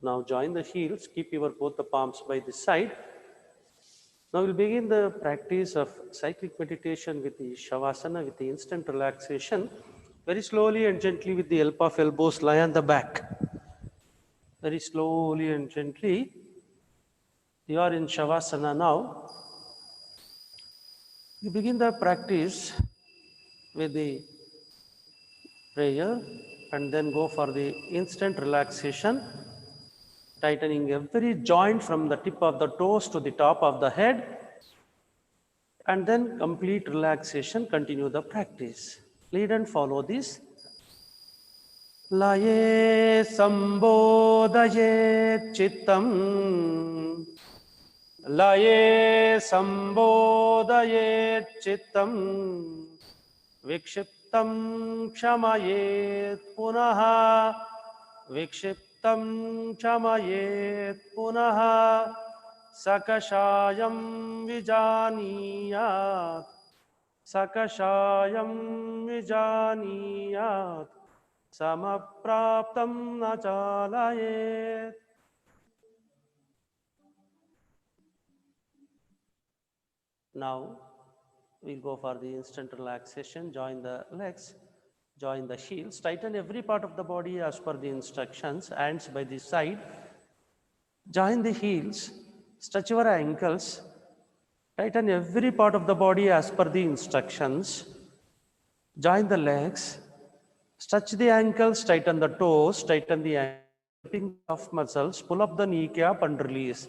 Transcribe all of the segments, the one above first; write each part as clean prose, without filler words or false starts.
Now join the heels, keep your both the palms by the side. Now we'll begin the practice of cyclic meditation with the Shavasana, with the instant relaxation. Very slowly and gently with the help of elbows, lie on the back. Very slowly and gently. You are in Shavasana now. You begin the practice with the prayer and then go for the instant relaxation, tightening every joint from the tip of the toes to the top of the head, and then complete relaxation. Continue the practice. Lead and follow this. Laye sambodhaye chittam. Laye sambodhaye chittam. Vikshiptam kshamayet punaha. Vikshiptam kshamayet punaha. Sakashayam vijaniyat. Sakashayam vijaniyat. Samapraptam na chalayet. Now we'll go for the instant relaxation. Join the legs, join the heels, tighten every part of the body as per the instructions, hands by the side. Join the heels, stretch your ankles, tighten every part of the body as per the instructions. Join the legs, stretch the ankles, tighten the toes, tighten the calf muscles, pull up the kneecap and release.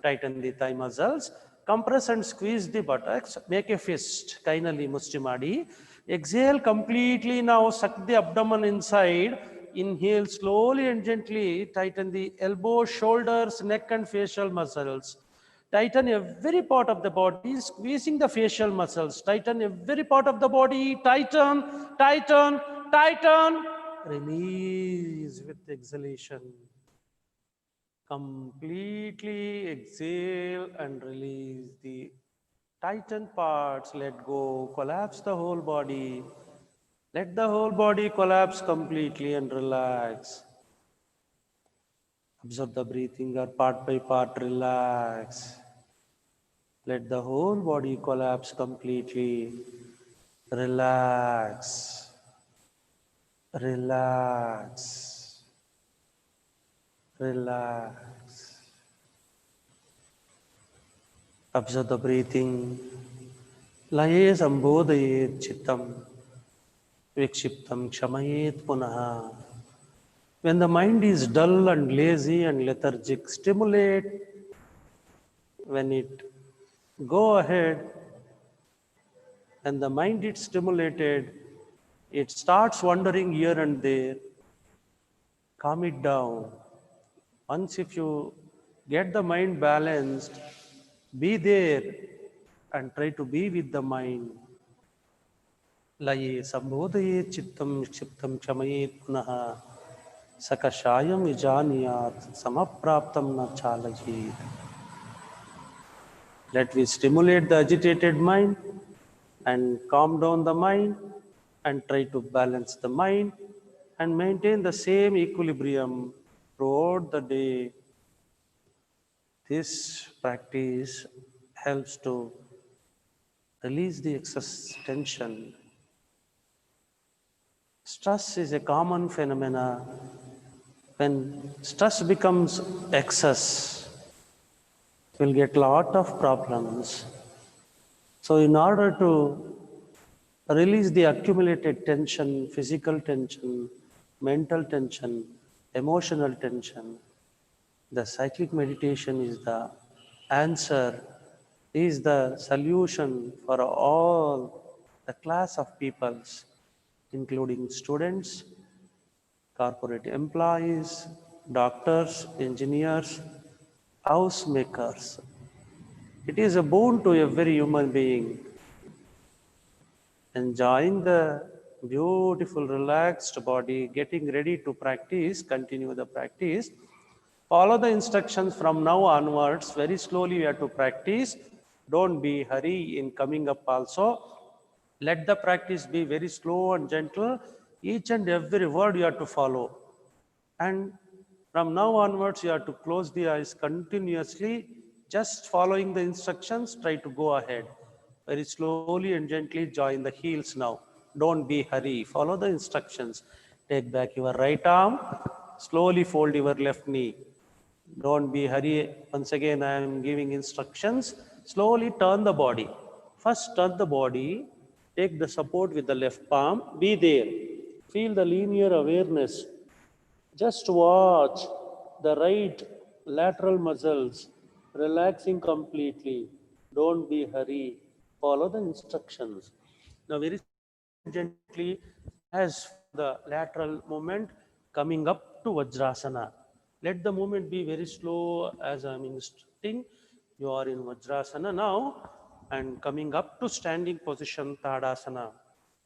Tighten the thigh muscles, compress and squeeze the buttocks, make a fist, kainali mustimadi. Exhale completely now, suck the abdomen inside. Inhale slowly and gently, tighten the elbows, shoulders, neck and facial muscles. Tighten every part of the body, squeezing the facial muscles. Tighten every part of the body, tighten, tighten, tighten. Release with exhalation. Completely exhale and release the tightened parts. Let go, collapse the whole body. Let the whole body collapse completely and relax. Observe the breathing or part by part, relax. Let the whole body collapse completely. Relax. Relax. Relax. Observe the breathing. Laye sambodhayet chittam. Vikshiptam kshamayet punaha. When the mind is dull and lazy and lethargic, stimulate. When it go ahead and the mind is stimulated, it starts wandering here and there. Calm it down. Once if you get the mind balanced, be there and try to be with the mind. Laye sambodhaye chittam vikshiptam kshamayet punaha. Sakashayam vijaniyat samapraptam na chalayet. Let me stimulate the agitated mind and calm down the mind and try to balance the mind and maintain the same equilibrium throughout the day. This practice helps to release the excess tension. Stress is a common phenomena. When stress becomes excess, we'll get a lot of problems. So in order to release the accumulated tension, physical tension, mental tension, emotional tension, the cyclic meditation is the answer, is the solution for all the class of peoples, including students, corporate employees, doctors, engineers, housemakers. It is a boon to every human being. Enjoying the beautiful, relaxed body, getting ready to practice, continue the practice. Follow the instructions from now onwards. Very slowly you have to practice. Don't be hurry in coming up also. Let the practice be very slow and gentle. Each and every word you have to follow. And From now onwards, you have to close the eyes continuously, just following the instructions, try to go ahead. Very slowly and gently join the heels now. Don't be hurry, follow the instructions. Take back your right arm, slowly fold your left knee. Don't be hurry. Once again, I am giving instructions. Slowly turn the body. First turn the body, take the support with the left palm, be there. Feel the linear awareness. Just watch the right lateral muscles relaxing completely. Don't be hurry. Follow the instructions. Now very gently as the lateral movement coming up to Vajrasana. Let the movement be very slow as I'm instructing. You are in Vajrasana now and coming up to standing position Tadasana.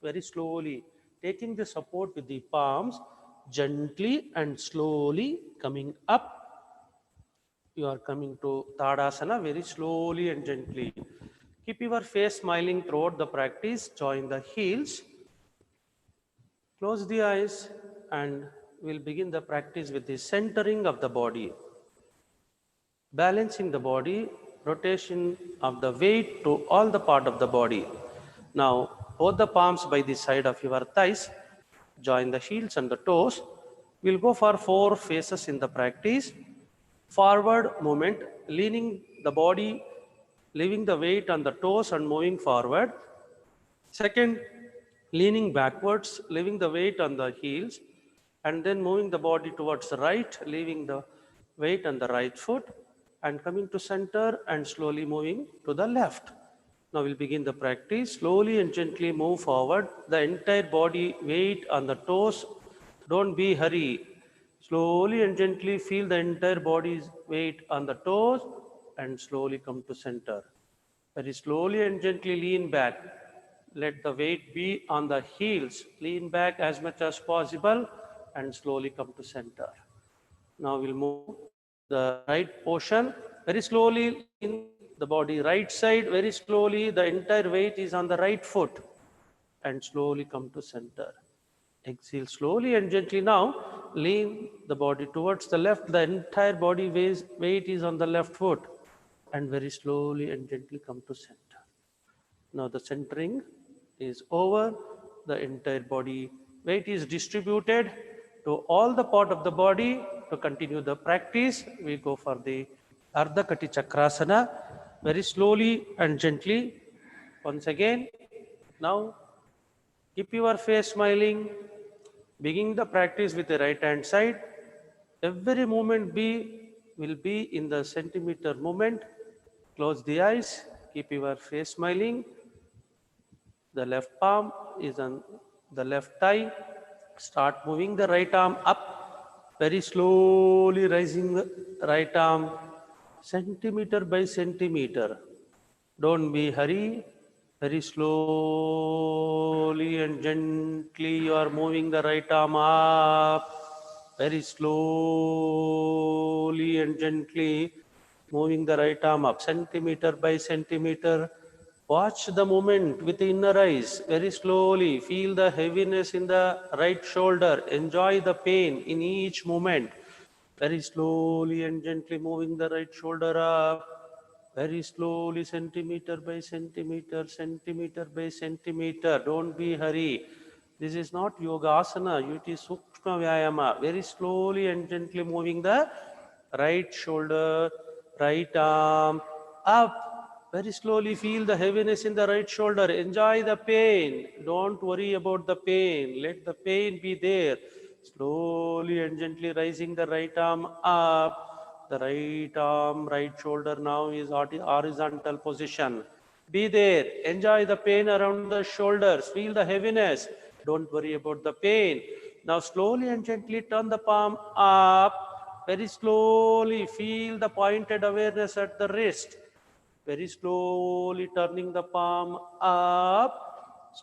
Very slowly taking the support with the palms, gently and slowly coming up. You are coming to Tadasana very slowly and gently. Keep your face smiling throughout the practice. Join the heels. Close the eyes and we'll begin the practice with the centering of the body. Balancing the body, rotation of the weight to all the part of the body. Now, hold the palms by the side of your thighs, join the heels and the toes. We'll go for 4 phases in the practice. Forward movement, leaning the body, leaving the weight on the toes and moving forward. Second, leaning backwards, leaving the weight on the heels, and then moving the body towards the right, leaving the weight on the right foot, and coming to center and slowly moving to the left. Now we'll begin the practice. Slowly and gently move forward. The entire body weight on the toes. Don't be hurry. Slowly and gently feel the entire body's weight on the toes and slowly come to center. Very slowly and gently lean back. Let the weight be on the heels. Lean back as much as possible and slowly come to center. Now we'll move the right portion. Very slowly lean the body right side. Very slowly the entire weight is on the right foot and slowly come to center. Exhale slowly and gently now. Lean the body towards the left. The entire body weight is on the left foot and very slowly and gently come to center. Now the centering is over. The entire body weight is distributed to all the part of the body. To continue the practice, we go for the Ardha Kati Chakrasana very slowly and gently. Once again, now keep your face smiling. Begin the practice with the right hand side. Every movement will be in the centimeter movement. Close the eyes. Keep your face smiling. The left palm is on the left thigh. Start moving the right arm up. Very slowly rising the right arm centimeter by centimeter. Don't be hurry. Very slowly and gently you are moving the right arm up. Very slowly and gently moving the right arm up centimeter by centimeter. Watch the movement with the inner eyes. Very slowly feel the heaviness in the right shoulder. Enjoy the pain in each movement. Very slowly and gently moving the right shoulder up. Very slowly, centimeter by centimeter, centimeter by centimeter. Don't be hurry. This is not yoga asana. It is sukshma vyayama. Very slowly and gently moving the right shoulder, right arm up. Very slowly feel the heaviness in the right shoulder. Enjoy the pain. Don't worry about the pain. Let the pain be there. Slowly and gently rising the right arm up. The right arm, right shoulder now is horizontal position. Be there. Enjoy the pain around the shoulders. Feel the heaviness. Don't worry about the pain. Now slowly and gently turn the palm up. Very slowly feel the pointed awareness at the wrist. Very slowly turning the palm up.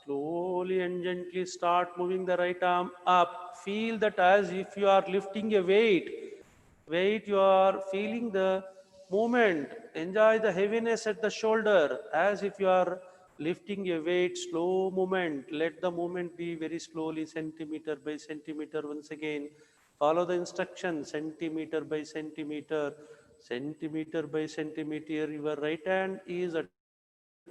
Slowly and gently start moving the right arm up. Feel that as if you are lifting a weight. You are feeling the movement. Enjoy the heaviness at the shoulder as if you are lifting a weight. Slow movement. Let the movement be very slowly, centimeter by centimeter. Once again, Follow the instructions, centimeter by centimeter, centimeter by centimeter. Your right hand is at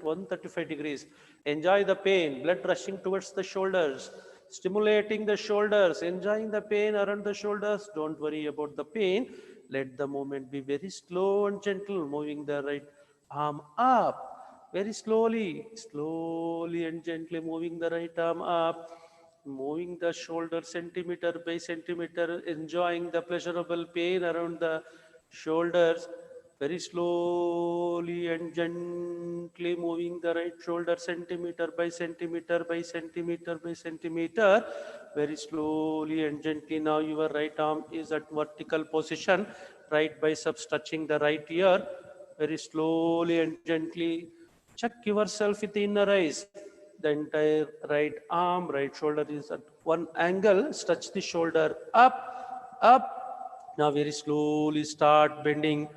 135 degrees. Enjoy the pain, blood rushing towards the shoulders, stimulating the shoulders, enjoying the pain around the shoulders. Don't worry about the pain. Let the movement be very slow and gentle, moving the right arm up. Very slowly, slowly and gently moving the right arm up, moving the shoulder centimeter by centimeter, enjoying the pleasurable pain around the shoulders, very slowly and gently moving the right shoulder centimeter by centimeter by centimeter by centimeter, very slowly and gently. Now your right arm is at vertical position, right biceps touching the right ear, very slowly and gently. Check yourself with the inner eyes. The entire right arm, right shoulder is at one angle. Stretch the shoulder up, up. Now very slowly start bending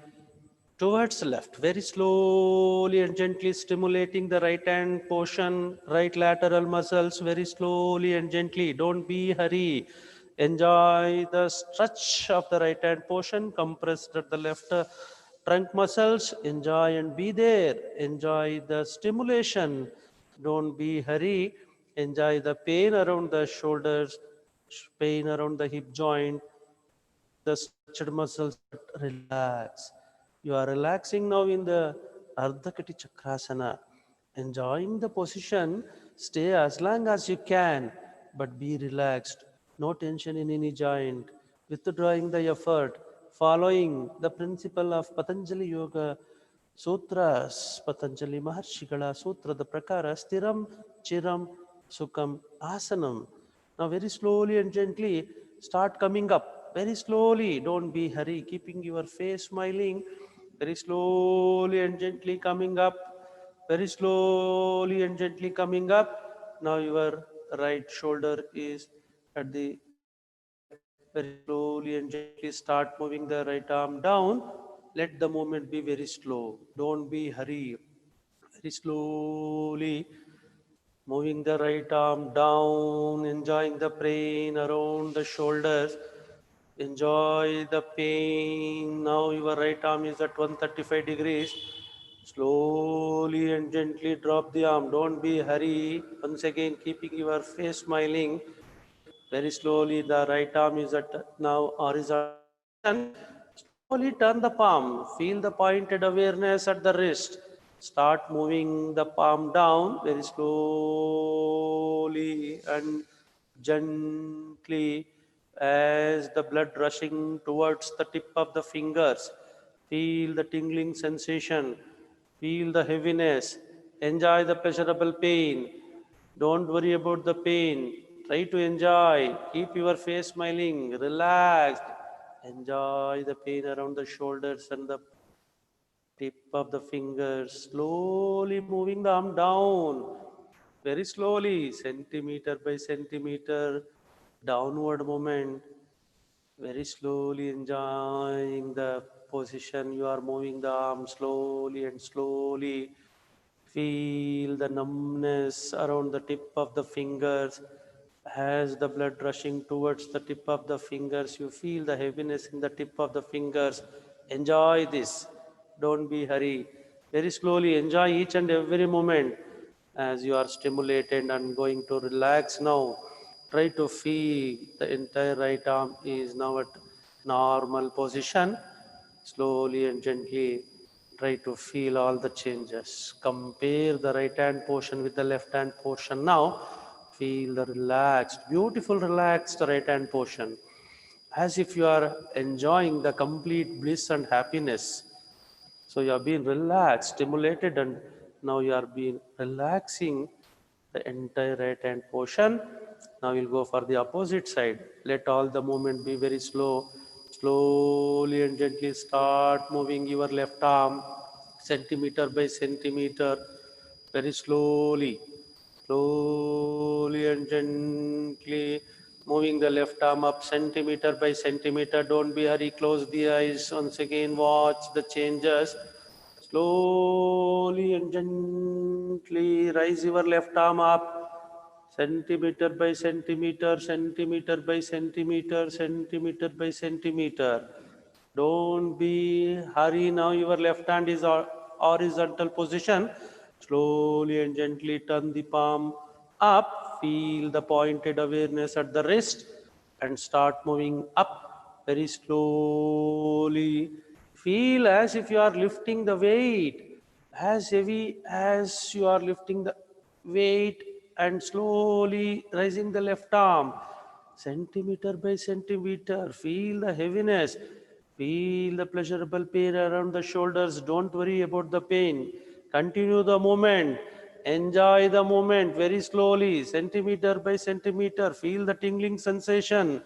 towards left, very slowly and gently stimulating the right hand portion, right lateral muscles, very slowly and gently. Don't be hurry. Enjoy the stretch of the right hand portion, compressed at the left trunk muscles. Enjoy and be there. Enjoy the stimulation. Don't be hurry. Enjoy the pain around the shoulders, pain around the hip joint, the stretched muscles, relax. You are relaxing now in the Ardhakati Chakrasana. Enjoying the position, stay as long as you can, but be relaxed. No tension in any joint. Withdrawing the effort, following the principle of Patanjali Yoga Sutras, Patanjali Maharshigala Sutra, the Prakara, Stiram, Chiram, Sukham, Asanam. Now very slowly and gently start coming up. Very slowly, don't be hurry, keeping your face smiling. Very slowly and gently coming up. Very slowly and gently coming up. Now your right shoulder is at the right. Very slowly and gently start moving the right arm down. Let the movement be very slow. Don't be hurry. Very slowly moving the right arm down, enjoying the pain around the shoulders. Enjoy the pain. Now your right arm is at 135 degrees. Slowly and gently drop the arm. Don't be hurry. Once again, keeping your face smiling. Very slowly, the right arm is at now horizontal position. Slowly turn the palm. Feel the pointed awareness at the wrist. Start moving the palm down very slowly and gently as the blood rushing towards the tip of the fingers. Feel the tingling sensation. Feel the heaviness. Enjoy the pleasurable pain. Don't worry about the pain. Try to enjoy. Keep your face smiling, relaxed. Enjoy the pain around the shoulders and the tip of the fingers. Slowly moving the arm down. Very slowly, centimeter by centimeter, downward movement. Very slowly enjoying the position. You are moving the arm slowly and slowly. Feel the numbness around the tip of the fingers. As the blood rushing towards the tip of the fingers, you feel the heaviness in the tip of the fingers. Enjoy this. Don't be hurry. Very slowly enjoy each and every moment as you are stimulated and going to relax now. Try to feel the entire right arm is now at normal position. Slowly and gently try to feel all the changes. Compare the right hand portion with the left hand portion now. Feel the relaxed, beautiful relaxed right hand portion. As if you are enjoying the complete bliss and happiness. So you are being relaxed, stimulated, and now you are being relaxing the entire right hand portion. Now we'll go for the opposite side. Let all the movement be very slow. Slowly and gently start moving your left arm centimeter by centimeter, very slowly. Slowly and gently moving the left arm up centimeter by centimeter. Don't be hurry. Close the eyes. Once again, watch the changes. Slowly and gently raise your left arm up centimeter by centimeter, centimeter by centimeter, centimeter by centimeter. Don't be hurry now. Your left hand is horizontal position. Slowly and gently turn the palm up. Feel the pointed awareness at the wrist and start moving up very slowly. Feel as if you are lifting the weight as heavy as you are lifting the weight and slowly raising the left arm centimeter by centimeter. Feel the heaviness. Feel the pleasurable pain around the shoulders. Don't worry about the pain. Continue the movement. Enjoy the moment very slowly, centimeter by centimeter. Feel the tingling sensation.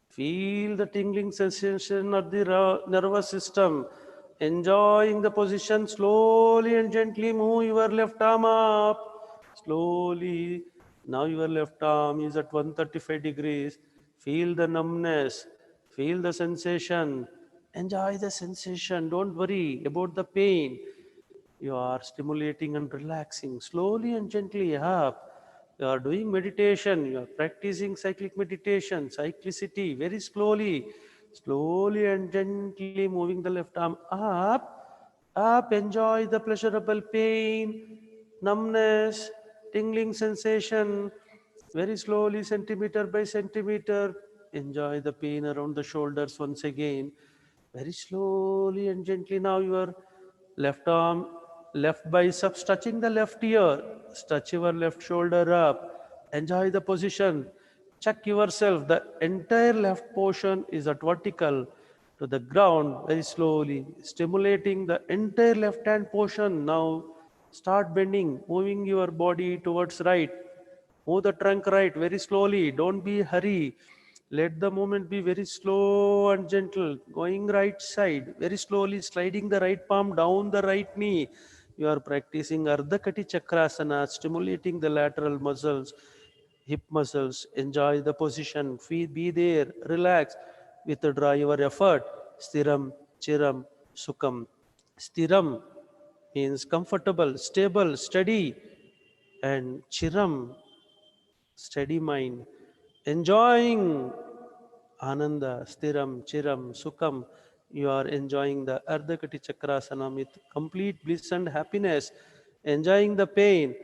Feel the tingling sensation of the nervous system. Enjoying the position, slowly and gently move your left arm up. Slowly. Now your left arm is at 135 degrees. Feel the numbness. Feel the sensation. Enjoy the sensation. Don't worry about the pain. You are stimulating and relaxing slowly and gently up. You are doing meditation, you are practicing cyclic meditation, cyclicity, very slowly, slowly and gently moving the left arm up, enjoy the pleasurable pain, numbness, tingling sensation, very slowly, centimeter by centimeter, enjoy the pain around the shoulders once again, very slowly and gently. Now your left arm, left biceps touching the left ear, stretch your left shoulder up, enjoy the position, check yourself, the entire left portion is at vertical to the ground very slowly, stimulating the entire left hand portion. Now start bending, moving your body towards right. Move the trunk right very slowly. Don't be hurry. Let the movement be very slow and gentle. Going right side very slowly, sliding the right palm down the right knee. You are practicing Ardha Kati Chakrasana, stimulating the lateral muscles, hip muscles. Enjoy the position. Be there. Relax. Withdraw your effort. Stiram, Chiram, Sukham. Stiram means comfortable, stable, steady, and Chiram, steady mind, enjoying Ananda, Stiram, Chiram, Sukham. You are enjoying the Ardhakati Chakrasana with complete bliss and happiness, enjoying the pain.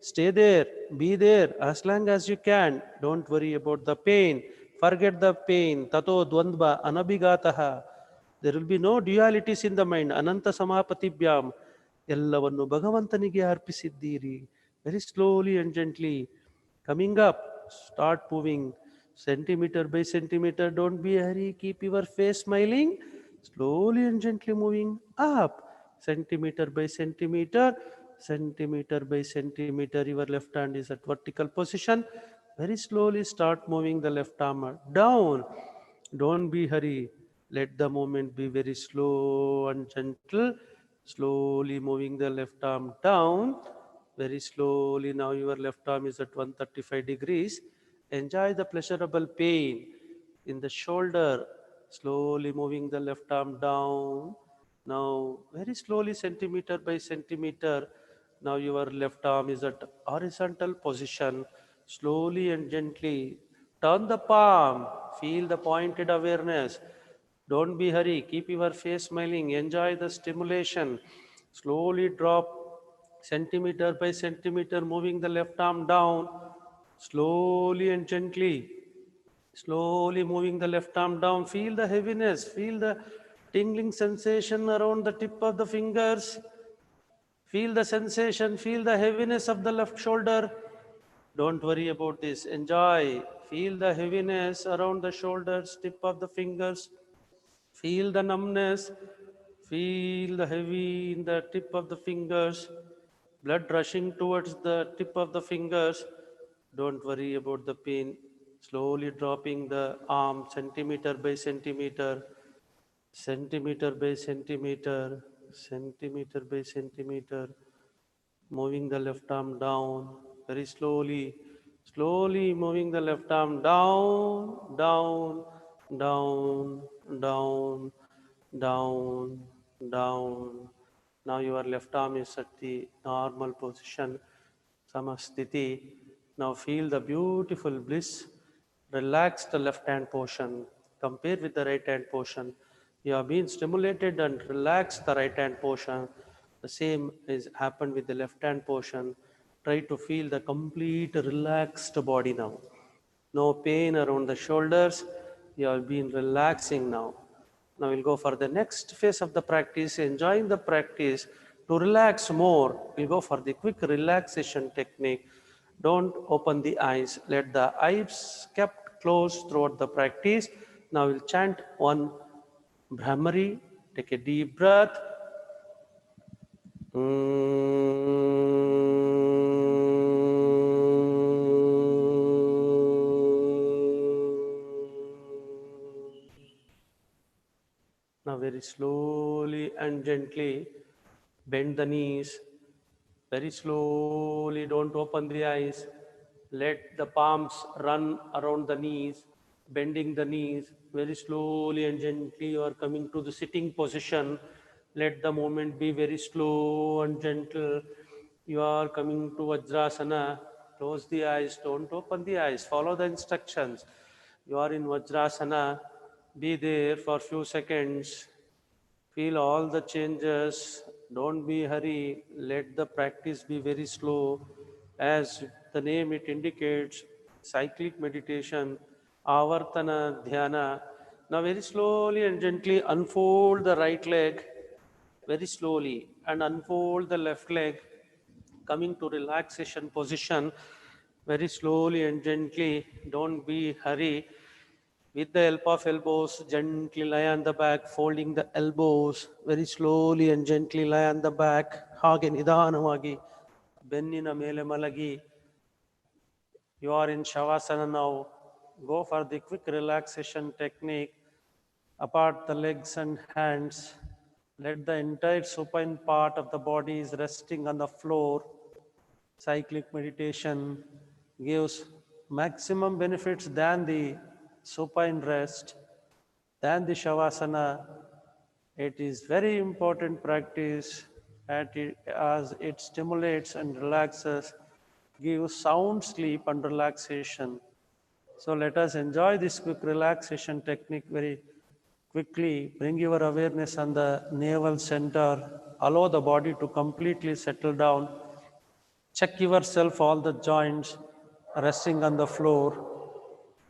Stay there, be there as long as you can. Don't worry about the pain. Forget the pain. Tato dvandva anabhigataha. There will be no dualities in the mind. Ananta samapatibhyam. ಎಲ್ಲವನ್ನು ಭಗವಂತನಿಗೆ ಅರ್ಪಿಸಿದ್ದೀರಿ. Very slowly and gently. Coming up, start moving centimeter by centimeter. Don't be hurry. Keep your face smiling. Slowly and gently moving up, centimeter by centimeter, centimeter by centimeter. Your left hand is at vertical position. Very slowly start moving the left arm down. Don't be hurry. Let the movement be very slow and gentle. Slowly moving the left arm down. Very slowly. Now your left arm is at 135 degrees. Enjoy the pleasurable pain in the shoulder. Slowly moving the left arm down. Now very slowly, centimeter by centimeter. Now your left arm is at horizontal position. Slowly and gently turn the palm. Feel the pointed awareness. Don't be hurry. Keep your face smiling. Enjoy the stimulation. Slowly drop centimeter by centimeter, moving the left arm down. Slowly and gently. Slowly moving the left arm down. Feel the heaviness. Feel the tingling sensation around the tip of the fingers. Feel the sensation. Feel the heaviness of the left shoulder. Don't worry about this. Enjoy. Feel the heaviness around the shoulders, tip of the fingers. Feel the numbness. Feel the heavy in the tip of the fingers. Blood rushing towards the tip of the fingers. Don't worry about the pain. Slowly dropping the arm centimeter by centimeter, centimeter by centimeter, centimeter by centimeter. Moving the left arm down very slowly, slowly moving the left arm down, down, down, down, down, down. Now your left arm is at the normal position, samasthiti. Now feel the beautiful bliss. Relax the left hand portion. Compare with the right hand portion. You have been stimulated and relax the right hand portion. The same is happened with the left hand portion. Try to feel the complete relaxed body now. No pain around the shoulders. You have been relaxing now. Now we'll go for the next phase of the practice, enjoying the practice. To relax more, we'll go for the quick relaxation technique. Don't open the eyes. Let the eyes kept closed throughout the practice. Now we'll chant one Brahmari. Take a deep breath. Now very slowly and gently bend the knees. Very slowly, don't open the eyes. Let the palms run around the knees, bending the knees. Very slowly and gently, you are coming to the sitting position. Let the movement be very slow and gentle. You are coming to Vajrasana. Close the eyes, don't open the eyes. Follow the instructions. You are in Vajrasana. Be there for few seconds. Feel all the changes. Don't be hurry. Let the practice be very slow. As the name it indicates, cyclic meditation, avartana dhyana. Now very slowly and gently unfold the right leg very slowly and unfold the left leg, coming to relaxation position very slowly and gently. Don't be hurry. With the help of elbows, gently lie on the back, folding the elbows very slowly and gently lie on the back. ಹಾಗೆ ನಿಧಾನವಾಗಿ ಬೆನ್ನಿನ ಮೇಲೆ ಮಲಗಿ. You are in Shavasana now. Go for the quick relaxation technique. Apart the legs and hands. Let the entire supine part of the body is resting on the floor. Cyclic meditation gives maximum benefits than the supine rest, than the Shavasana. It is very important practice as it stimulates and relaxes, gives sound sleep and relaxation. So let us enjoy this quick relaxation technique very quickly. Bring your awareness on the navel center. Allow the body to completely settle down. Check yourself, all the joints resting on the floor.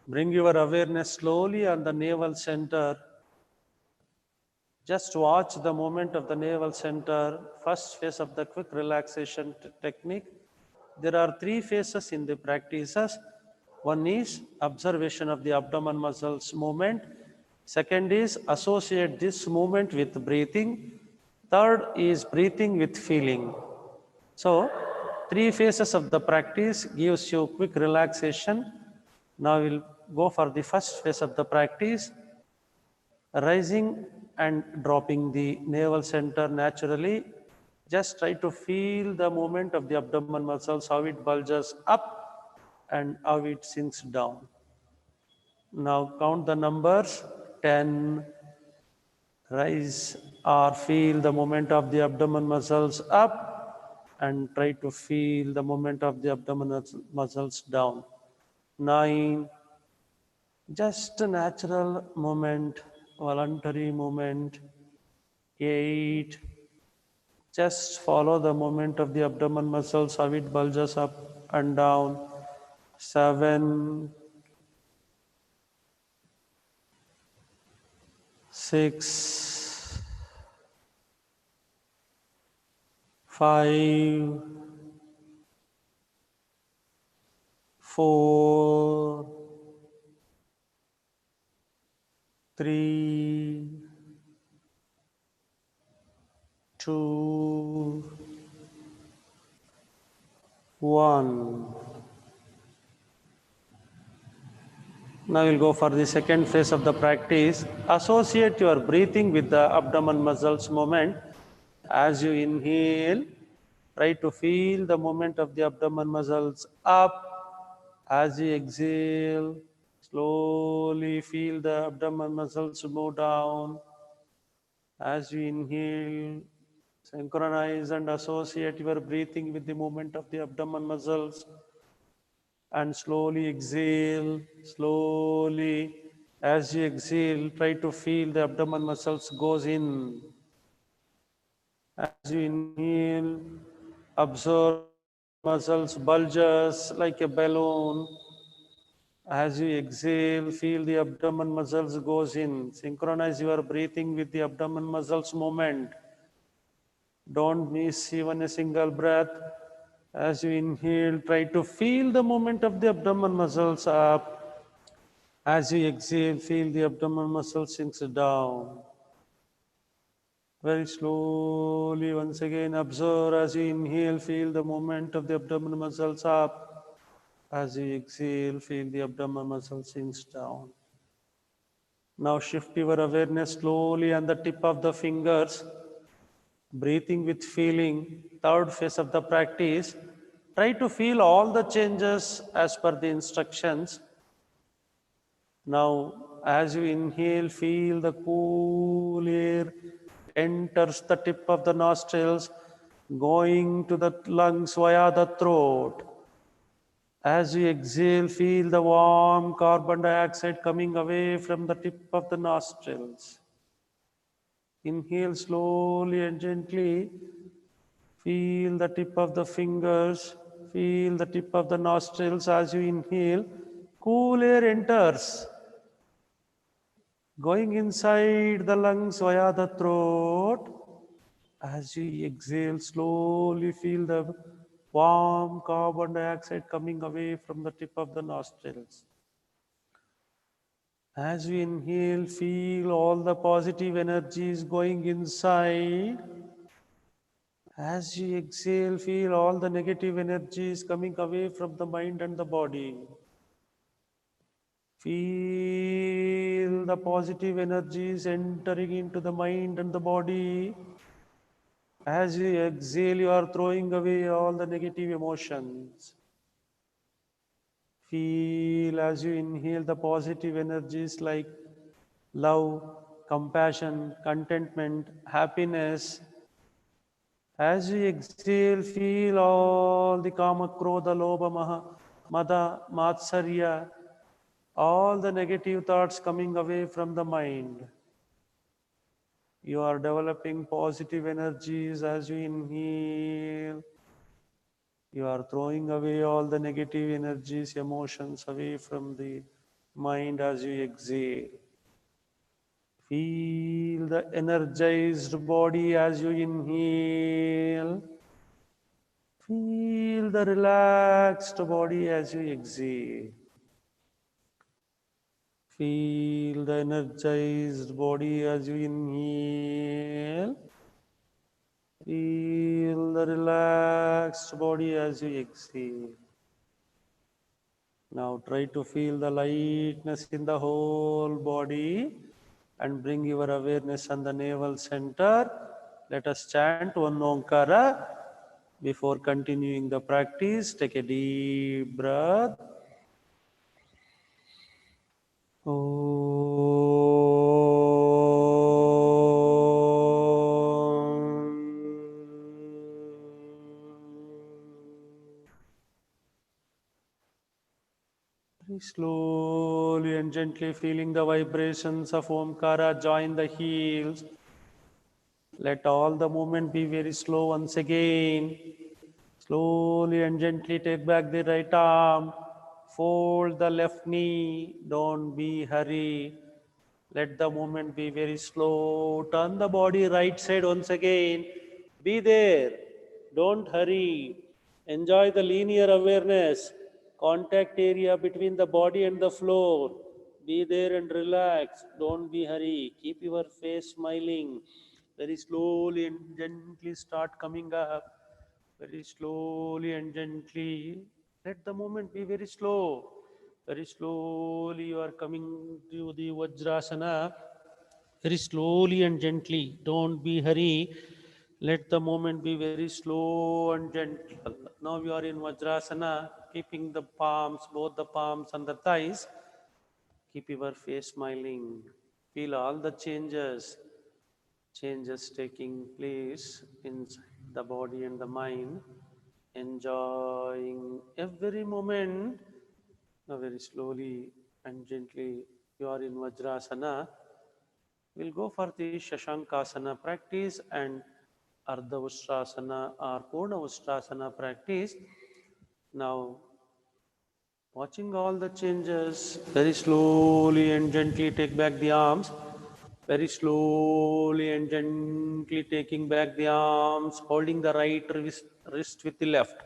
Bring your awareness slowly on the navel center. Just watch the movement of the navel center, first phase of the quick relaxation technique. There are three phases in the practices. One is observation of the abdomen muscles movement. Second is associate this movement with breathing. Third is breathing with feeling. So, three phases of the practice gives you quick relaxation. Now we'll go for the first phase of the practice, rising and dropping the navel center naturally. Just try to feel the movement of the abdomen muscles, how it bulges up and how it sinks down. Now count the numbers, 10, rise or feel the movement of the abdomen muscles up and try to feel the movement of the abdomen muscles down. 9, just a natural movement, voluntary movement. 8, just follow the movement of the abdomen muscles, how it bulges up and down. 7, 6, 5, 4, 3, 2, 1. Now we'll go for the second phase of the practice. Associate your breathing with the abdomen muscles movement. As you inhale, try to feel the movement of the abdomen muscles up. As you exhale, slowly feel the abdomen muscles move down. As you inhale, synchronize and associate your breathing with the movement of the abdomen muscles. And slowly exhale, slowly. As you exhale, try to feel the abdomen muscles goes in. As you inhale, observe the abdomen muscles bulges like a balloon. As you exhale, feel the abdomen muscles goes in. Synchronize your breathing with the abdomen muscles movement. Don't miss even a single breath. As you inhale, try to feel the movement of the abdomen muscles up. As you exhale, feel the abdomen muscle sinks down. Very slowly, once again, observe as you inhale, feel the movement of the abdomen muscles up. As you exhale, feel the abdomen muscle sinks down. Now shift your awareness slowly on the tip of the fingers, breathing with feeling. Third phase of the practice. Try to feel all the changes as per the instructions. Now, as you inhale, feel the cool air enters the tip of the nostrils, going to the lungs via the throat. As you exhale, feel the warm carbon dioxide coming away from the tip of the nostrils. Inhale slowly and gently. Feel the tip of the fingers. Feel the tip of the nostrils as you inhale. Cool air enters, going inside the lungs via the throat. As you exhale, slowly feel the warm carbon dioxide coming away from the tip of the nostrils. As we inhale, feel all the positive energies going inside. As you exhale, feel all the negative energies coming away from the mind and the body. Feel the positive energies entering into the mind and the body. As you exhale, you are throwing away all the negative emotions. Feel as you inhale the positive energies like love, compassion, contentment, happiness. As you exhale, feel all the kama, krodha, lobha, mada, matsarya, all the negative thoughts coming away from the mind. You are developing positive energies as you inhale. You are throwing away all the negative energies, emotions away from the mind as you exhale. Feel the energized body as you inhale. Feel the relaxed body as you exhale. Feel the energized body as you inhale. Feel the relaxed body as you exhale. Now try to feel the lightness in the whole body and bring your awareness on the navel center. Let us chant one Omkara. Before continuing the practice, take a deep breath. Very slowly and gently feeling the vibrations of Omkara join the heels. Let all the movement be very slow once again. Slowly and gently take back the right arm. Fold the left knee. Don't be hurry. Let the movement be very slow. Turn the body right side once again. Be there. Don't hurry. Enjoy the linear awareness. Contact area between the body and the floor. Be there and relax. Don't be hurry. Keep your face smiling. Very slowly and gently start coming up. Very slowly and gently. Let the movement be very slow. Very slowly you are coming to the Vajrasana. Very slowly and gently. Don't be hurry. Let the movement be very slow and gentle. Now you are in Vajrasana, keeping the palms, both the palms and the thighs. Keep your face smiling. Feel all the changes taking place inside the body and the mind. Enjoying every moment Now very slowly and gently you are in Vajrasana. We'll go for the Shashankasana practice and Ardha Ustrasana or Purna Ustrasana practice. Now, watching all the changes, very slowly and gently take back the arms. Very slowly and gently taking back the arms, holding the right wrist with the left.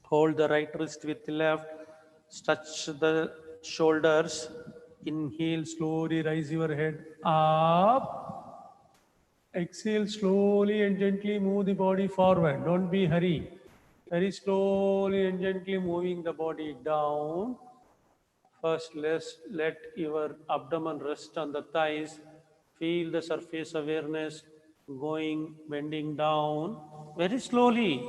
Hold the right wrist with the left. Touch the shoulders. Inhale, slowly raise your head up. Exhale, slowly and gently move the body forward. Don't be hurry. Very slowly and gently moving the body down. First, let your abdomen rest on the thighs. Feel the surface awareness going, bending down very slowly.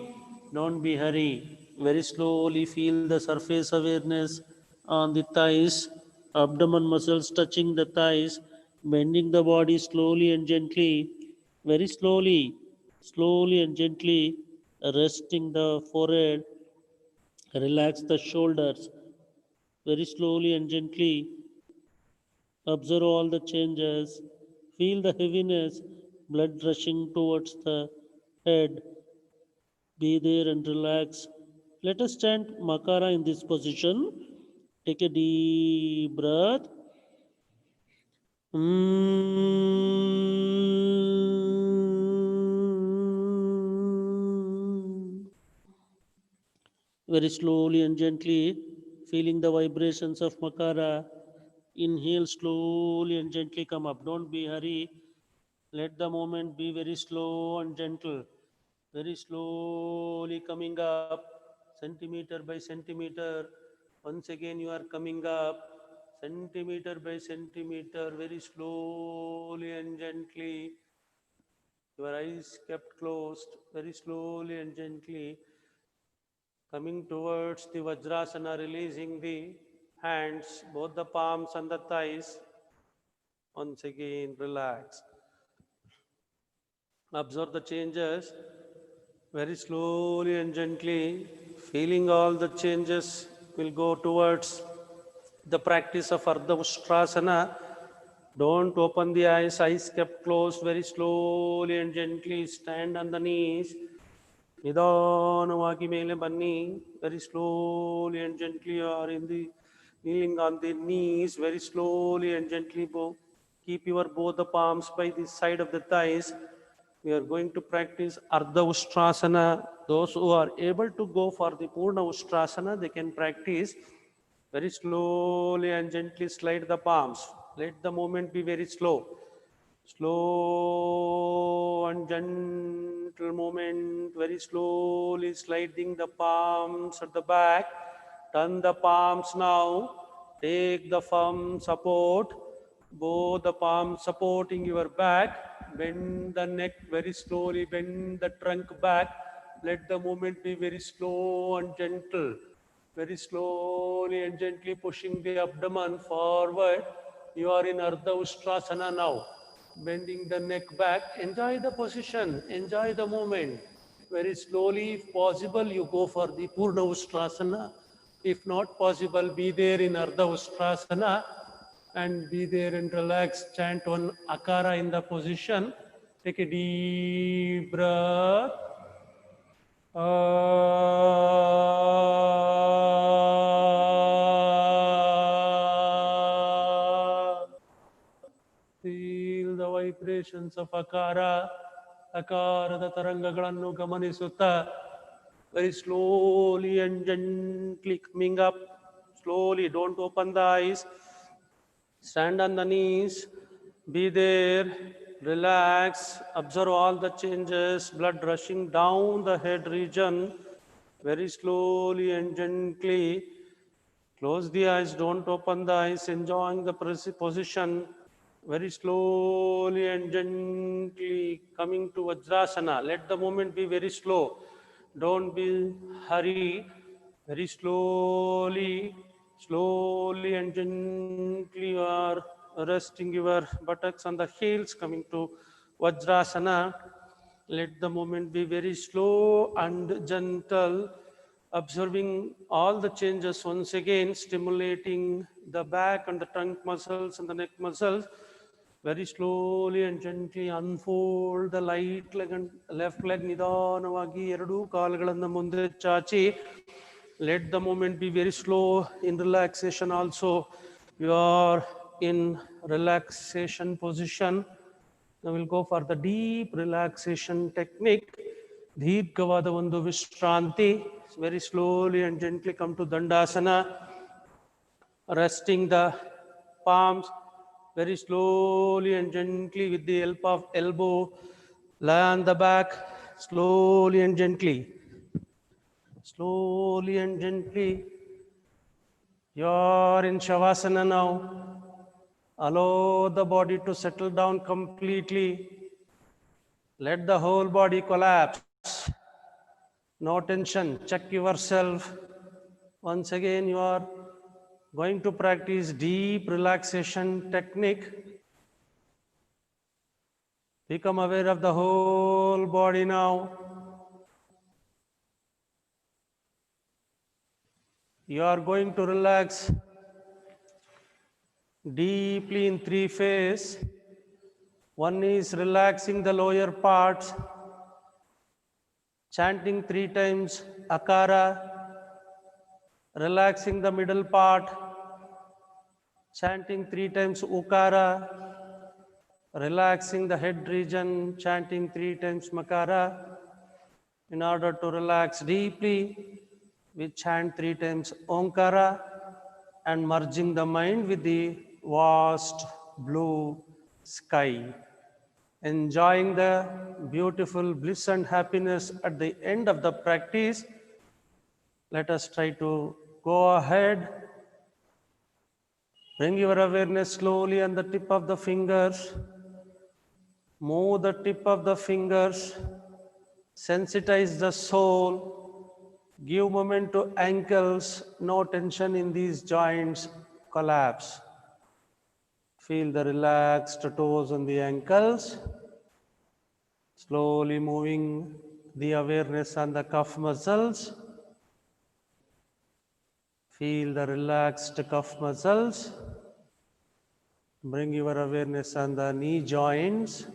Don't be hurry. Very slowly feel the surface awareness on the thighs, abdomen muscles touching the thighs, bending the body slowly and gently, very slowly, slowly and gently, resting the forehead, relax the shoulders, very slowly and gently. Observe all the changes. Feel the heaviness, blood rushing towards the head. Be there and relax. Let us chant Makara in this position. Take a deep breath. Very slowly and gently, feeling the vibrations of Makara. Inhale slowly and gently come up. Don't be hurry. Let the movement be very slow and gentle. Very slowly coming up, centimeter by centimeter. Once again, you are coming up, centimeter by centimeter, very slowly and gently. Your eyes kept closed, very slowly and gently. Coming towards the Vajrasana, releasing the hands, both the palms and the thighs. Once again, relax. Observe the changes very slowly and gently. Feeling all the changes will go towards the practice of Ardha Ustrasana. Don't open the eyes kept closed very slowly and gently. Stand on the knees. ನಿಧಾನವಾಗಿ ಮೇಲೆ ಬನ್ನಿ very slowly and gently or in the kneeling on the knees very slowly and gently keep your both the palms by the side of the thighs. We are going to practice Ardha Ustrasana. Those who are able to go for the Purna Ustrasana, they can practice very slowly and gently slide the palms. Let the movement be very slow. Slow and gentle movement, very slowly sliding the palms at the back. Turn the palms now. Take the firm support. Both the palms supporting your back. Bend the neck very slowly. Bend the trunk back. Let the movement be very slow and gentle. Very slowly and gently pushing the abdomen forward. You are in Ardha Ustrasana now. Bending the neck back. Enjoy the position. Enjoy the movement. Very slowly, if possible, you go for the Purna Ustrasana. If not possible, be there in Ardha Ustrasana and be there and relax. Chant one Akara in the position. Take a deep breath. Feel the vibrations of Akara. Akaರದ ತರಂಗಗಳನ್ನು ಗಮನಿಸುತ್ತಾ very slowly and gently coming up. Slowly, don't open the eyes. Stand on the knees. Be there. Relax. Observe all the changes. Blood rushing down the head region. Very slowly and gently. Close the eyes. Don't open the eyes. Enjoying the position. Very slowly and gently coming to Vajrasana. Let the movement be very slow. Don't be hurry. Very slowly, slowly and gently you are resting your buttocks on the heels, coming to Vajrasana. Let the movement be very slow and gentle. Observing all the changes once again, stimulating the back and the trunk muscles and the neck muscles. Very slowly and gently unfold the right leg and left leg ನಿಧಾನವಾಗಿ ಎರಡೂ ಕಾಲುಗಳನ್ನು ಮುಂದೆ ಚಾಚಿ. Let the movement be very slow in relaxation also. You are in relaxation position. Now we'll go for the deep relaxation technique. ದೀರ್ಘವಾದ ಒಂದು ವಿಶ್ರಾಂತಿ. Very slowly and gently come to Dandasana, resting the palms very slowly and gently with the help of elbow. Lie on the back slowly and gently. Slowly and gently. You're in Shavasana now. Allow the body to settle down completely. Let the whole body collapse. No tension. Check yourself. Once again, you are going to practice deep relaxation technique. Become aware of the whole body now. You are going to relax deeply in 3 phases. One is relaxing the lower parts, chanting 3 times Akara, relaxing the middle part, chanting 3 times Ukara, relaxing the head region, chanting 3 times Makara. In order to relax deeply, we chant 3 times Omkara and merging the mind with the vast blue sky. Enjoying the beautiful bliss and happiness at the end of the practice. Let us try to go ahead. Bring your awareness slowly on the tip of the fingers. Move the tip of the fingers. Sensitize the soul. Give movement to ankles. No tension in these joints. Collapse. Feel the relaxed toes on the ankles. Slowly moving the awareness on the calf muscles. Feel the relaxed calf muscles. Bring your awareness on the knee joints.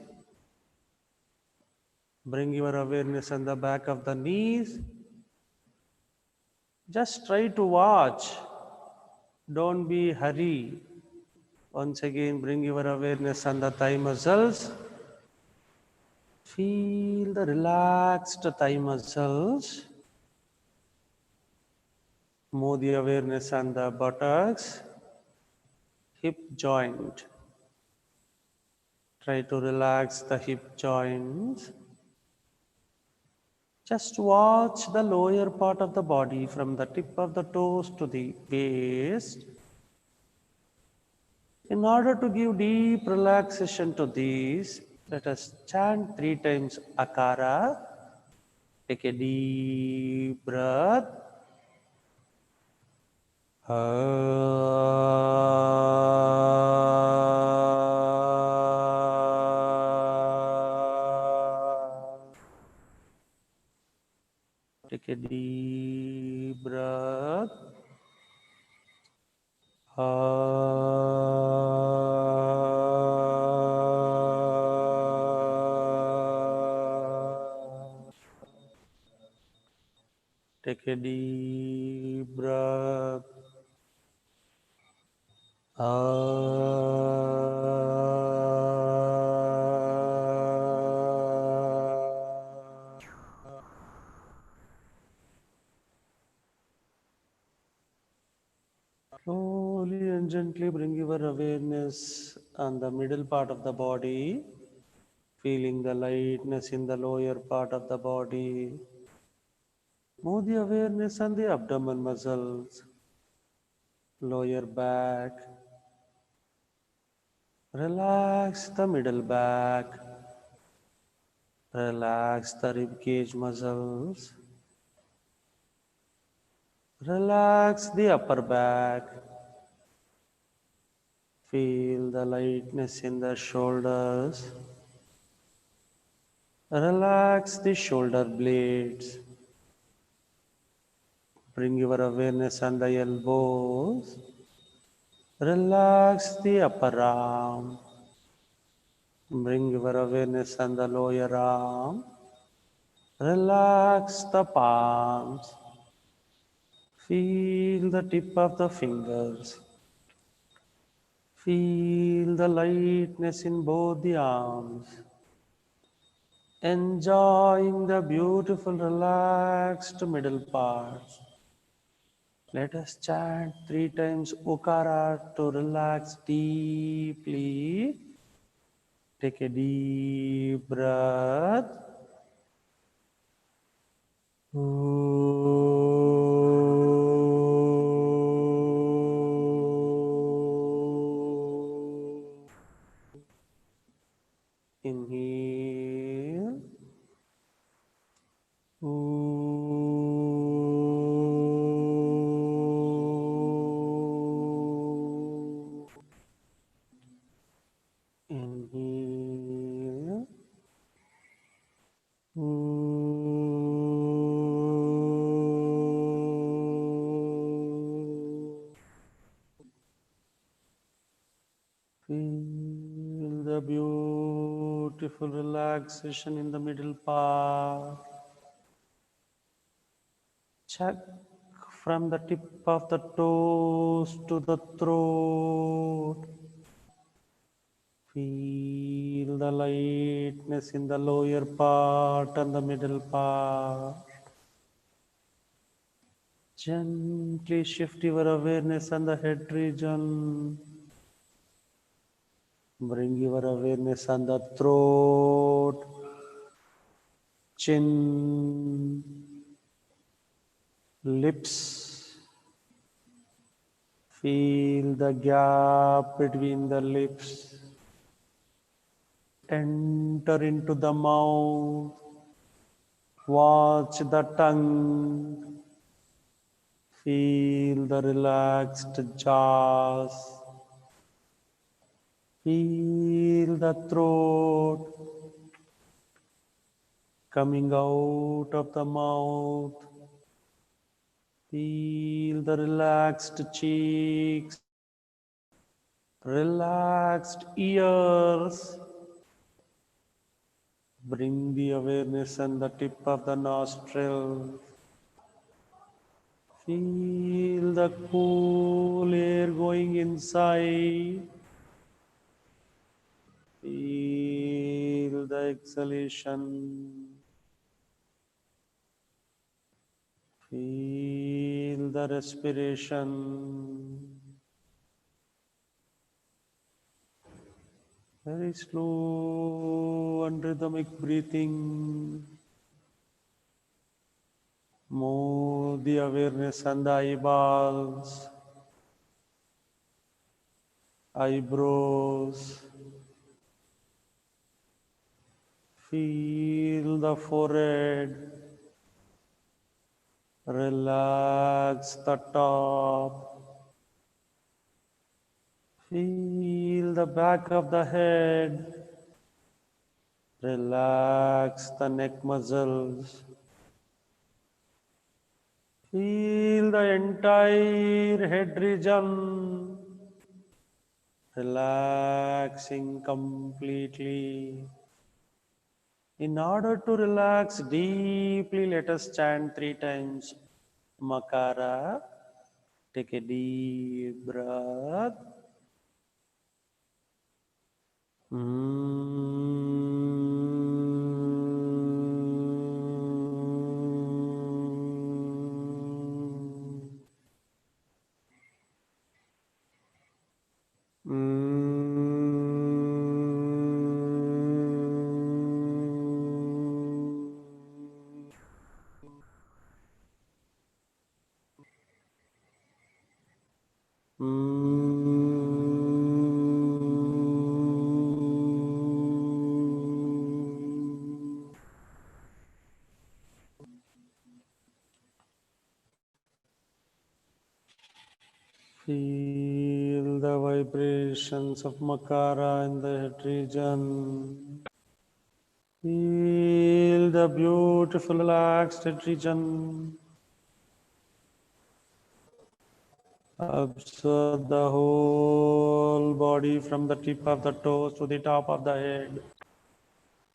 Bring your awareness on the back of the knees. Just try to watch. Don't be hurry. Once again, bring your awareness on the thigh muscles. Feel the relaxed thigh muscles. Move the awareness on the buttocks, hip joint. Try to relax the hip joints. Just watch the lower part of the body from the tip of the toes to the waist. In order to give deep relaxation to these, let us chant 3 times Akara. Take a deep breath. Take a deep breath. Take a deep breath. Slowly and gently bring your awareness on the middle part of the body, feeling the lightness in the lower part of the body. Move the awareness on the abdomen muscles, lower back. Relax the middle back. Relax the rib cage muscles. Relax the upper back. Feel the lightness in the shoulders. Relax the shoulder blades. Bring your awareness on the elbows. Relax the upper arm. Bring your awareness on the lower arm. Relax the palms. Feel the tip of the fingers. Feel the lightness in both the arms. Enjoying the beautiful relaxed middle part. Let us chant 3 times Okara to relax deeply. Take a deep breath. Inhale. Inhale. Feel the beautiful relaxation in the middle part. Check from the tip of the toes to the throat. Feel the lightness in the lower part and the middle part. Gently shift your awareness on the head region. Bring your awareness on the throat, chin, lips. Feel the gap between the lips. Enter into the mouth. Watch the tongue. Feel the relaxed jaws. Feel the throat coming out of the mouth. Feel the relaxed cheeks, relaxed ears. Bring the awareness on the tip of the nostril. Feel the cool air going inside. Feel the exhalation. Feel the respiration. Very slow and rhythmic breathing. Move the awareness on the eyeballs, eyebrows. Feel the forehead. Relax the top. Feel the back of the head. Relax the neck muscles. Feel the entire head region relaxing completely. In order to relax deeply, let us chant 3 times Makara. Take a deep breath. Feel the vibrations of Makara in the head region. Feel the beautiful relaxed head region. Observe the whole body from the tip of the toes to the top of the head.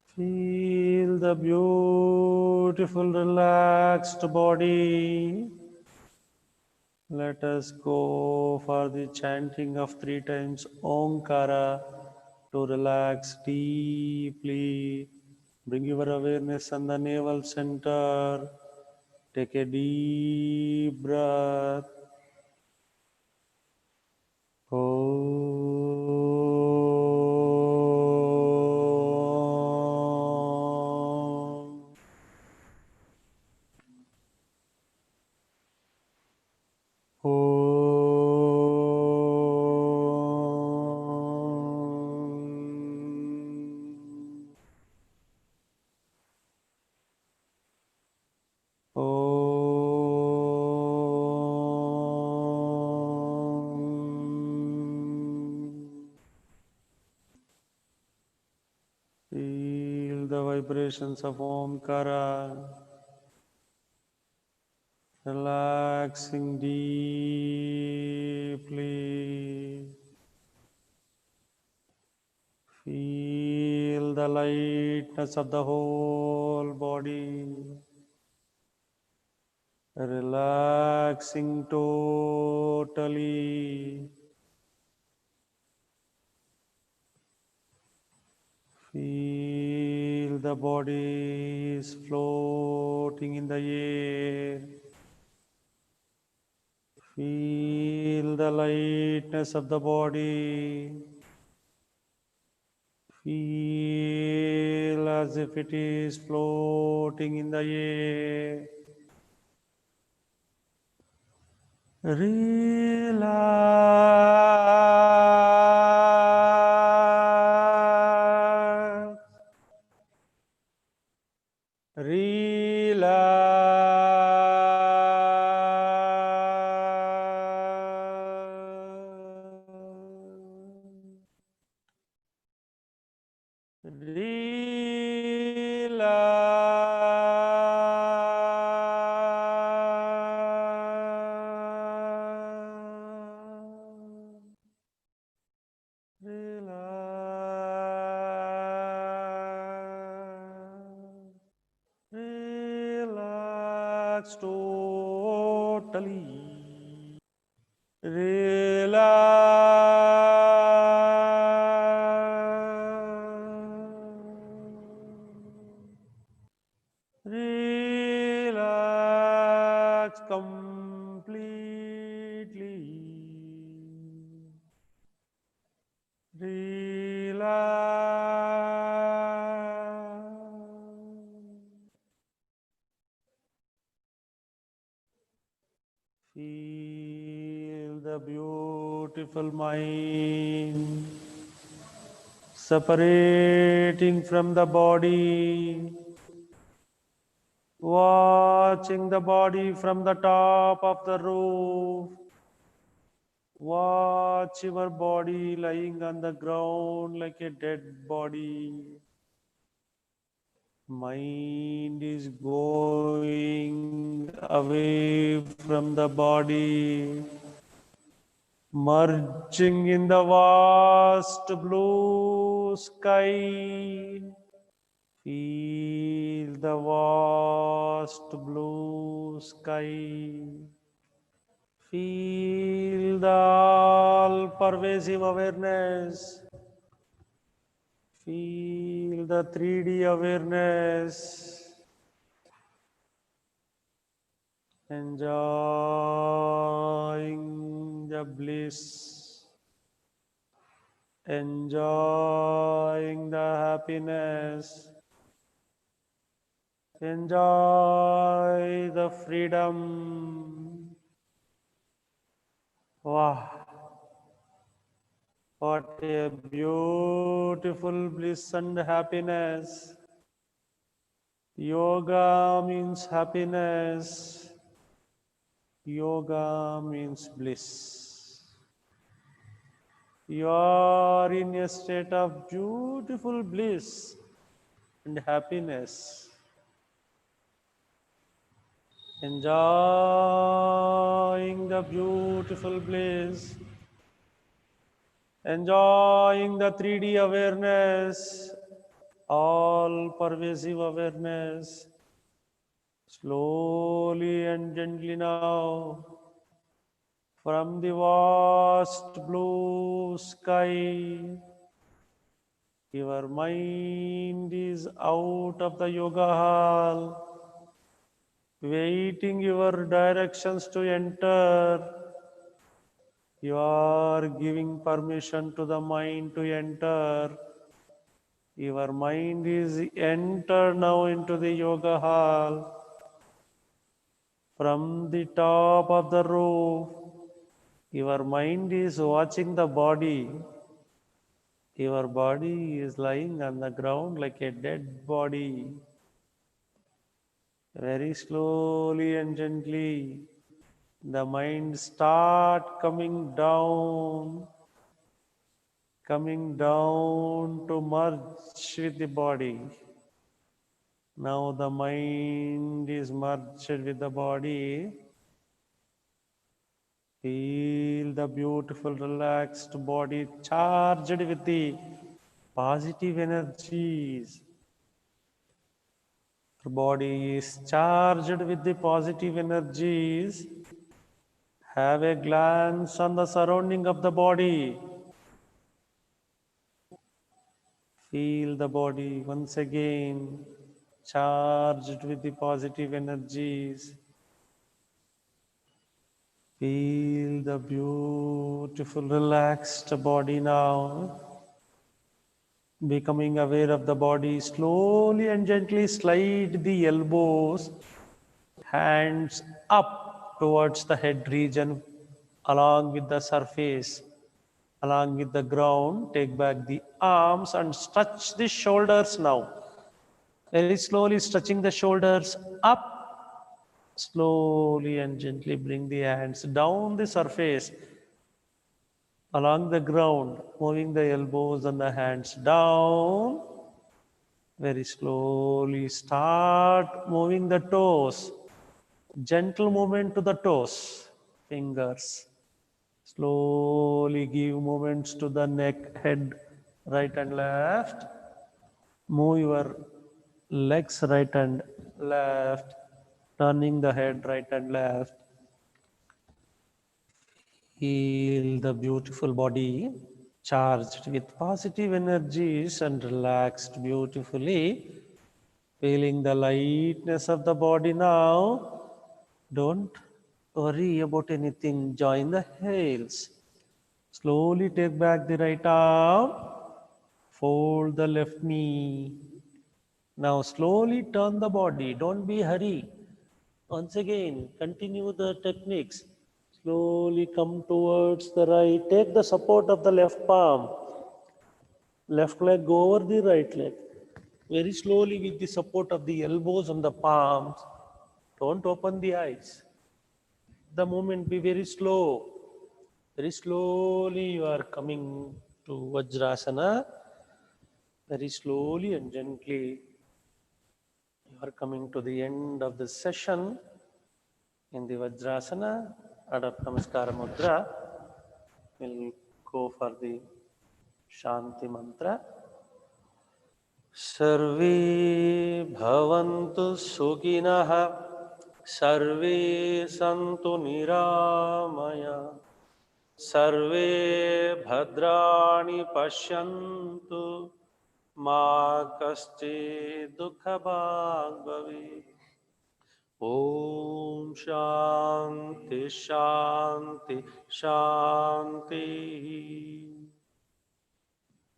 Feel the beautiful relaxed body. Let us go for the chanting of 3 times Omkara to relax deeply. Bring your awareness on the navel center. Take a deep breath. Om. Om. Om. Feel the vibrations of Omkara, relaxing deeply. Feel the lightness of the whole body, relaxing totally. Feel the body is floating in the air. Feel the lightness of the body. Feel as if it is floating in the air. Relax. Relax. Relax. Relax. Relax totally. Relax. Relax completely. Relax. Feel the beautiful mind separating from the body, watching the body from the top of the roof. Watch your body lying on the ground like a dead body. Mind is going away from the body, merging in the vast blue sky. Feel the vast blue sky. Feel the all pervasive awareness. Feel the 3D awareness. Enjoying the bliss. Enjoying the happiness. Enjoy the freedom. Wow, what a beautiful bliss and happiness. Yoga means happiness. Yoga means bliss. You are in a state of beautiful bliss and happiness. enjoying the beautiful bliss, enjoying the 3D awareness, all pervasive awareness. Slowly and gently now, from the vast blue sky, your mind is out of the yoga hall, waiting your directions to enter. You are giving permission to the mind to enter. Your mind is entered now into the yoga hall. From the top of the roof, your mind is watching the body. Your body is lying on the ground like a dead body. Very slowly and gently, the mind start coming down to merge with the body. Now the mind is merged with the body. Feel the beautiful relaxed body charged with the positive energies. Your body is charged with the positive energies. Have a glance on the surrounding of the body. Feel the body once again charged with the positive energies. Feel the beautiful relaxed body now. Becoming aware of the body, slowly and gently slide the elbows, hands up towards the head region along with the surface, along with the ground. Take back the arms and stretch the shoulders now. Very slowly stretching the shoulders up. Slowly and gently bring the hands down the surface, along the ground, moving the elbows and the hands down. Very slowly start moving the toes. Gentle movement to the toes, fingers. Slowly give movements to the neck, head, right and left. Move your legs right and left, turning the head right and left. Feel the beautiful body charged with positive energies and relaxed beautifully. Feeling the lightness of the body now. Don't worry about anything. Join the heels. Slowly take back the right arm. Fold the left knee. Now slowly turn the body. Don't be hurry. Once again, continue the techniques. Slowly come towards the right. Take the support of the left palm. Left leg go over the right leg. Very slowly with the support of the elbows and the palms. Don't open the eyes. The movement be very slow. Very slowly you are coming to Vajrasana. Very slowly and gently you are coming to the end of the session in the Vajrasana. Adap Namaskara Mudra. We'll go for the Shanti Mantra. Sarve bhavantu sukhinah. Sarve santu niramaya. Sarve bhadrani pashyantu. Ma kasche dukha bhag bhave. Om Shanti Shanti Shanti.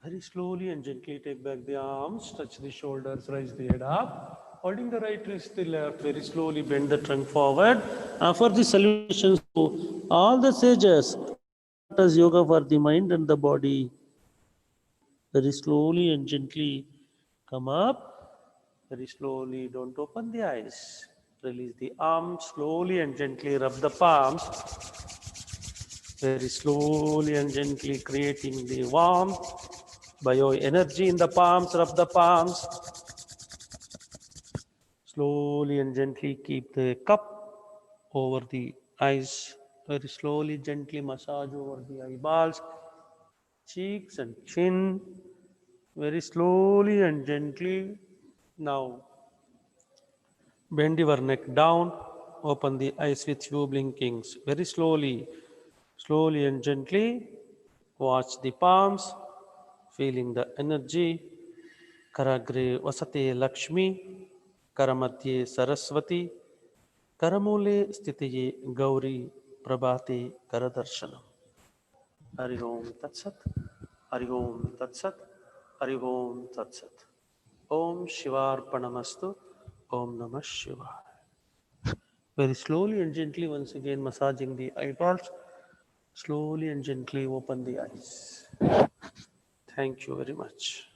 Very slowly and gently take back the arms, touch the shoulders, raise the head up. Holding the right wrist to the left, very slowly bend the trunk forward. Offer the salutations to all the sages. As yoga for the mind and the body. Very slowly and gently come up. Very slowly, don't open the eyes. Release the arms, slowly and gently rub the palms. Very slowly and gently creating the warmth by your energy in the palms, rub the palms. Slowly and gently keep the cup over the eyes. Very slowly, gently massage over the eyeballs, cheeks and chin. Very slowly and gently. Now bend your neck down. Open the eyes with few blinkings. Very slowly, slowly and gently. Watch the palms, feeling the energy. Karagre vasate Lakshmi, Karamadhye Saraswati, Karamule Stitiye Gauri, Prabhate Karadarshanam. Hari Om Tatsat, Hari Om Tatsat, Hari Om Tatsat. Om Shivarpanamastu, Om Namah Shivaya. Very slowly and gently, once again massaging the eyeballs. Slowly and gently open the eyes. Thank you very much.